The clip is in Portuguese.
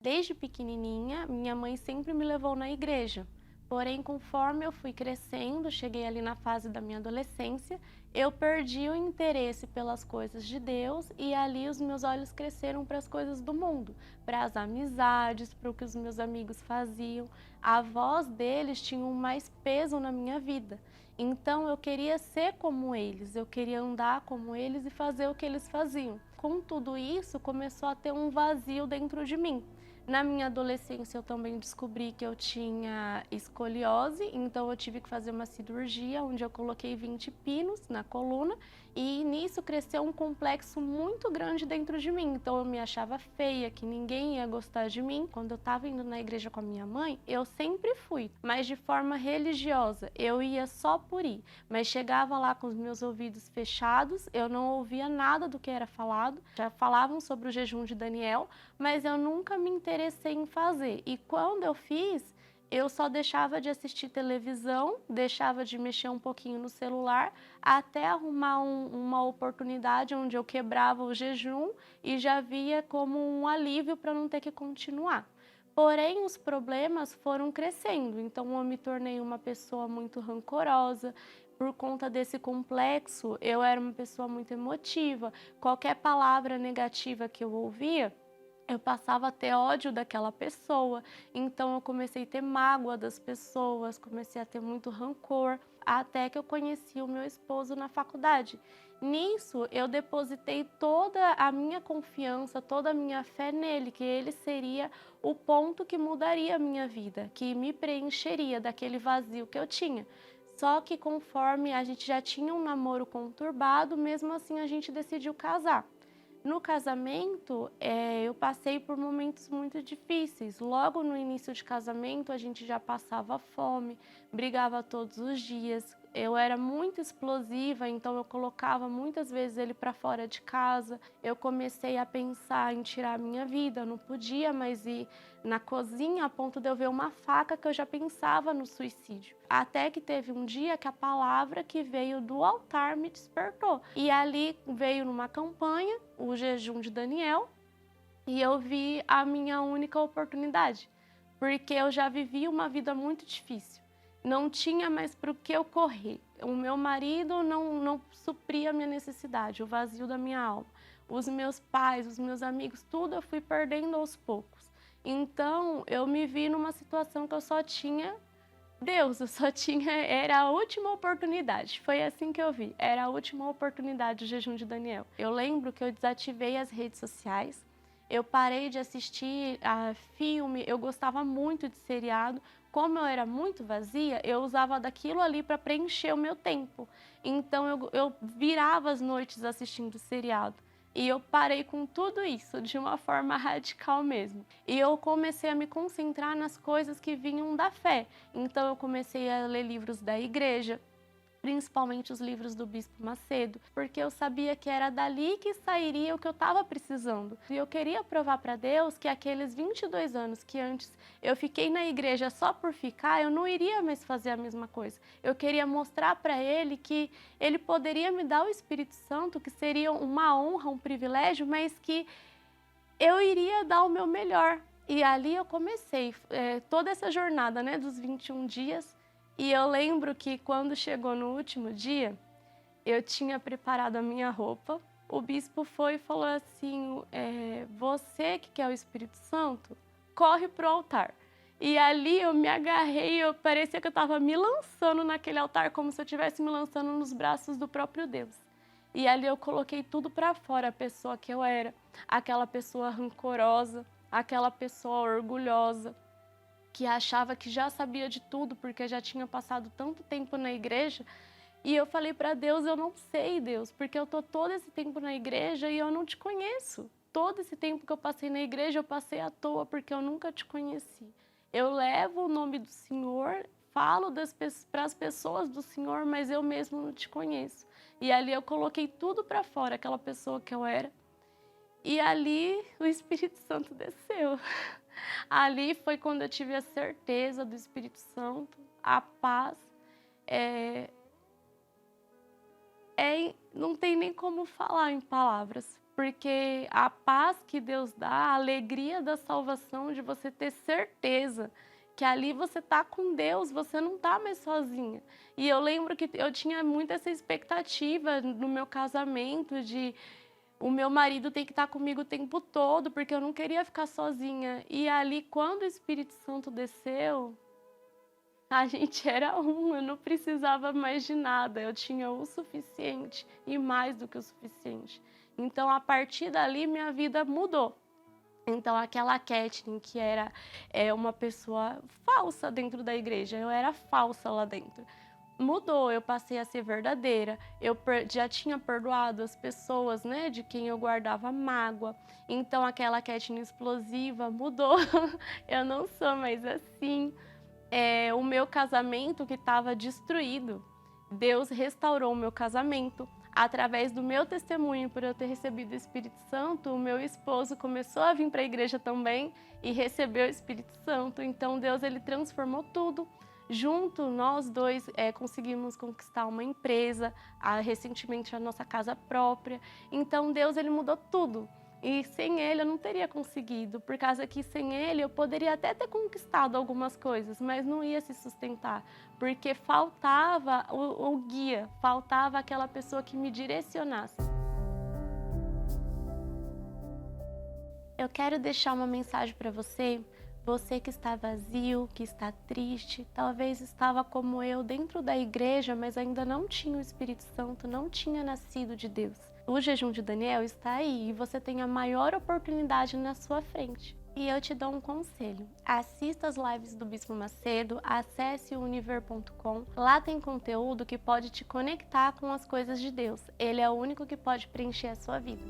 Desde pequenininha, minha mãe sempre me levou na igreja. Porém, conforme eu fui crescendo, cheguei ali na fase da minha adolescência, eu perdi o interesse pelas coisas de Deus e ali os meus olhos cresceram para as coisas do mundo, para as amizades, para o que os meus amigos faziam. A voz deles tinha mais peso na minha vida. Então eu queria ser como eles, eu queria andar como eles e fazer o que eles faziam. Com tudo isso, começou a ter um vazio dentro de mim. Na minha adolescência, eu também descobri que eu tinha escoliose, então eu tive que fazer uma cirurgia onde eu coloquei 20 pinos na coluna e nisso cresceu um complexo muito grande dentro de mim. Então eu me achava feia, que ninguém ia gostar de mim. Quando eu estava indo na igreja com a minha mãe, eu sempre fui, mas de forma religiosa. Eu ia só por ir, mas chegava lá com os meus ouvidos fechados, eu não ouvia nada do que era falado. Já falavam sobre o jejum de Daniel, mas eu nunca me interessei em fazer. E quando eu fiz, eu só deixava de assistir televisão, deixava de mexer um pouquinho no celular, até arrumar uma oportunidade onde eu quebrava o jejum e já via como um alívio para não ter que continuar. Porém, os problemas foram crescendo, então eu me tornei uma pessoa muito rancorosa. Por conta desse complexo, eu era uma pessoa muito emotiva. Qualquer palavra negativa que eu ouvia, eu passava a ter ódio daquela pessoa, então eu comecei a ter mágoa das pessoas, comecei a ter muito rancor, até que eu conheci o meu esposo na faculdade. Nisso, eu depositei toda a minha confiança, toda a minha fé nele, que ele seria o ponto que mudaria a minha vida, que me preencheria daquele vazio que eu tinha. Só que conforme a gente já tinha um namoro conturbado, mesmo assim a gente decidiu casar. No casamento, eu passei por momentos muito difíceis. Logo no início de casamento, a gente já passava fome, brigava todos os dias. Eu era muito explosiva, então eu colocava muitas vezes ele para fora de casa. Eu comecei a pensar em tirar a minha vida, eu não podia mais ir na cozinha a ponto de eu ver uma faca que eu já pensava no suicídio. Até que teve um dia que a palavra que veio do altar me despertou. E ali veio numa campanha, o jejum de Daniel, e eu vi a minha única oportunidade, porque eu já vivia uma vida muito difícil. Não tinha mais para o que eu correr. O meu marido não supria a minha necessidade, o vazio da minha alma. Os meus pais, os meus amigos, tudo eu fui perdendo aos poucos. Então, eu me vi numa situação que eu só tinha Deus, eu só tinha, era a última oportunidade. Foi assim que eu vi, era a última oportunidade do jejum de Daniel. Eu lembro que eu desativei as redes sociais, eu parei de assistir a filme, eu gostava muito de seriado. Como eu era muito vazia, eu usava daquilo ali para preencher o meu tempo. Então eu virava as noites assistindo seriado. E eu parei com tudo isso de uma forma radical mesmo. E eu comecei a me concentrar nas coisas que vinham da fé. Então eu comecei a ler livros da igreja, principalmente os livros do Bispo Macedo, porque eu sabia que era dali que sairia o que eu estava precisando. E eu queria provar para Deus que aqueles 22 anos que antes eu fiquei na igreja só por ficar, eu não iria mais fazer a mesma coisa. Eu queria mostrar para Ele que Ele poderia me dar o Espírito Santo, que seria uma honra, um privilégio, mas que eu iria dar o meu melhor. E ali eu comecei toda essa jornada, né, dos 21 dias. E eu lembro que quando chegou no último dia, eu tinha preparado a minha roupa. O bispo foi e falou assim, você que quer o Espírito Santo, corre pro altar. E ali eu me agarrei, parecia que eu estava me lançando naquele altar, como se eu estivesse me lançando nos braços do próprio Deus. E ali eu coloquei tudo para fora, a pessoa que eu era, aquela pessoa rancorosa, aquela pessoa orgulhosa, que achava que já sabia de tudo porque já tinha passado tanto tempo na igreja. E eu falei para Deus, eu não sei, Deus, porque eu tô todo esse tempo na igreja e eu não te conheço. Todo esse tempo que eu passei na igreja, eu passei à toa porque eu nunca te conheci. Eu levo o nome do Senhor, falo para as pessoas do Senhor, mas eu mesmo não te conheço. E ali eu coloquei tudo para fora, aquela pessoa que eu era. E ali o Espírito Santo desceu. Ali foi quando eu tive a certeza do Espírito Santo, a paz. Não tem nem como falar em palavras, porque a paz que Deus dá, a alegria da salvação, de você ter certeza que ali você tá com Deus, você não tá mais sozinha. E eu lembro que eu tinha muito essa expectativa no meu casamento de o meu marido tem que estar comigo o tempo todo, porque eu não queria ficar sozinha. E ali, quando o Espírito Santo desceu, a gente era um, eu não precisava mais de nada, eu tinha o suficiente e mais do que o suficiente. Então, a partir dali, minha vida mudou. Então, aquela Kathleen que era uma pessoa falsa dentro da igreja, eu era falsa lá dentro. Mudou, eu passei a ser verdadeira, já tinha perdoado as pessoas, né, de quem eu guardava mágoa. Então, aquela Kathleen explosiva mudou, eu não sou mais assim. O meu casamento que estava destruído, Deus restaurou o meu casamento. Através do meu testemunho, por eu ter recebido o Espírito Santo, o meu esposo começou a vir para a igreja também e recebeu o Espírito Santo. Então Deus, ele transformou tudo. Junto, nós dois conseguimos conquistar uma empresa, recentemente a nossa casa própria. Então Deus, ele mudou tudo. E sem ele eu não teria conseguido, por causa que sem ele eu poderia até ter conquistado algumas coisas, mas não ia se sustentar, porque faltava o guia, faltava aquela pessoa que me direcionasse. Eu quero deixar uma mensagem para você, você que está vazio, que está triste, talvez estava como eu dentro da igreja, mas ainda não tinha o Espírito Santo, não tinha nascido de Deus. O jejum de Daniel está aí e você tem a maior oportunidade na sua frente. E eu te dou um conselho, assista as lives do Bispo Macedo, acesse o univer.com, lá tem conteúdo que pode te conectar com as coisas de Deus. Ele é o único que pode preencher a sua vida.